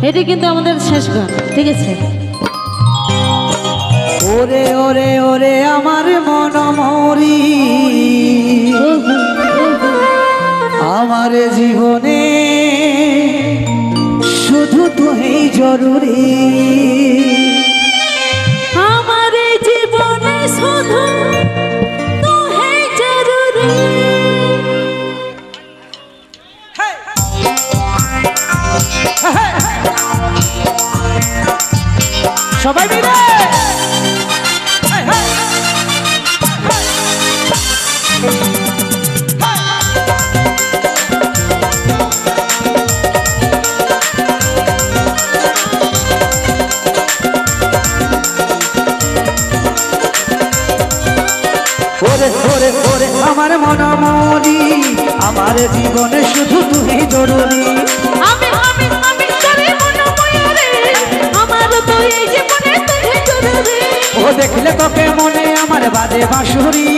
এটি কিন্তু আমাদের শেষ গান, ঠিক আছে? ওরে ওরে ওরে আমার মন মরি, আমার জীবনে শুধু তুই জরুরি, আমার জীবনে শুধু তুই জরুরি। সবাই মিলে ওরে ওরে ওরে আমার মন মরি, আমার জীবনে শুধু তুই জরুরি, আমি আমি আমি করে মন ময়ূরে, আমার তো এই জীবনে তুই জরুরি। ও দেখলে তোকে মনে আমার বাজে বাঁশুরি,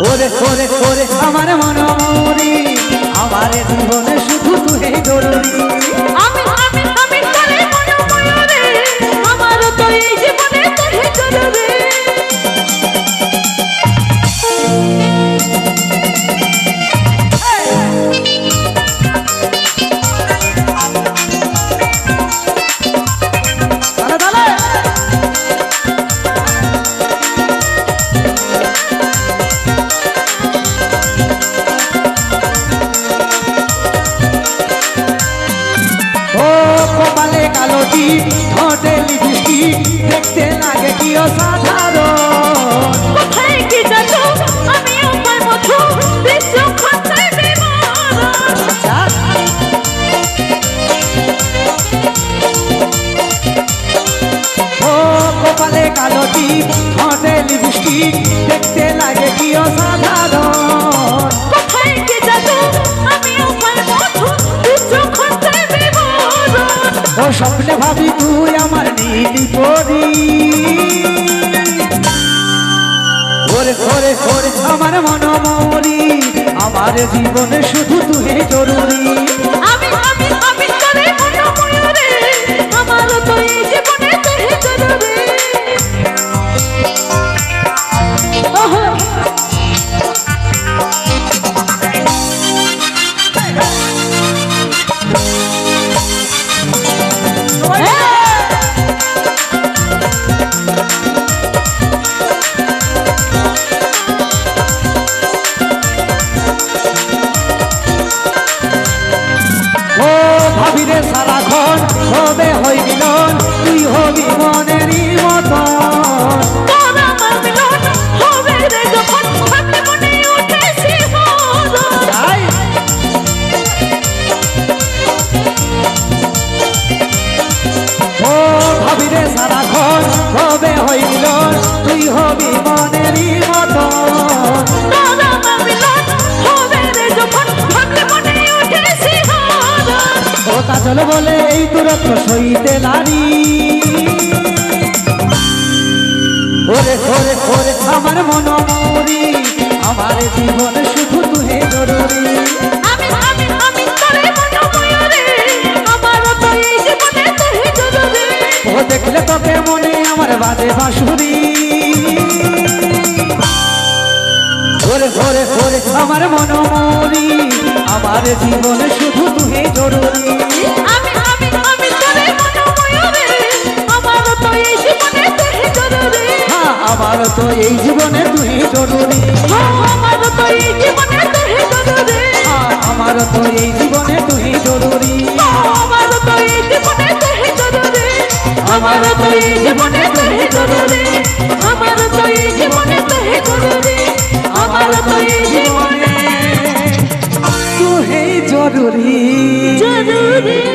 ওরে ওরে ওরে আমার মন মরি, আমার জীবনে শুধু তুই জরুরি, আমি আমি আমি করে মন ময়ূরে, আমার তো এই জীবনে তুই জরুরি। কালো টিপ ঠোঁটে লিপস্টিক দেখতে লাগে কি অসাধারণ, কোথায় কি যাচ্ছ আমি আমার মতো বিশ্বখাতে বিমান। ও কপালে কালো টিপ ঠোঁটে লিপস্টিক দেখতে লাগে কি অসাধারণ, কোথায় কি যাচ্ছ আমি আমার মতো বিশ্বখাতে বিমান। ও স্বপ্নে ভাবি তুই আমার নীলি পরি, ওরে ওরে ওরে আমার মন মরি, আমার জীবনে শুধু তুই জরুরি, আমি আমি আমি করে মন ময়ূরে, আমার তো এই জীবনে তুই জরুরি। ওহো ভাবিরে সারাক্ষণ হবে হই মিলন, তুই হবি মনেরই মতন, তোর আমার মিলন হবে রে যখন ভাবতে মনে ওঠে শিহরণ। তাই ও ভাবিরে সারাক্ষণ হবে হই মিলন, তুই হবি মনেরই মতন, তোর আমার মিলন হবে রে যখন ভাবতে মনে ওঠে শিহরণ। ও কাজল বলে এই দূরত্ব সইতে নারী, ওরে ওরে ওরে আমার মন মরি, আমার জীবনে শুধু তুই জরুরি, আমি আমি আমি করে মন ময়ূরে, আমার তো এই জীবনে তুই জরুরি। ও দেখলে তোকে মনে আমার বাজে বাঁশুরি, ওরে ওরে ওরে আমার মন মরি, আমার জীবনে শুধু তুই জরুরি, আমি আমি আমি করে মন ময়ূরে, আমার তো এই জীবনে তুই জরুরি। হ্যাঁ আমার তো এই জীবনে তুই জরুরি, আমার তো এই জীবনে তুই জরুরি। আমার তো এই জীবনে তুই জরুরি, আমার তো এই জীবনে তুই জরুরি। আমার তো এই জীবনে তুই জরুরি, আমার তো এই জীবনে তুই জরুরি। আমার তো এই জীবনে তুই জরুরি। জরুরি।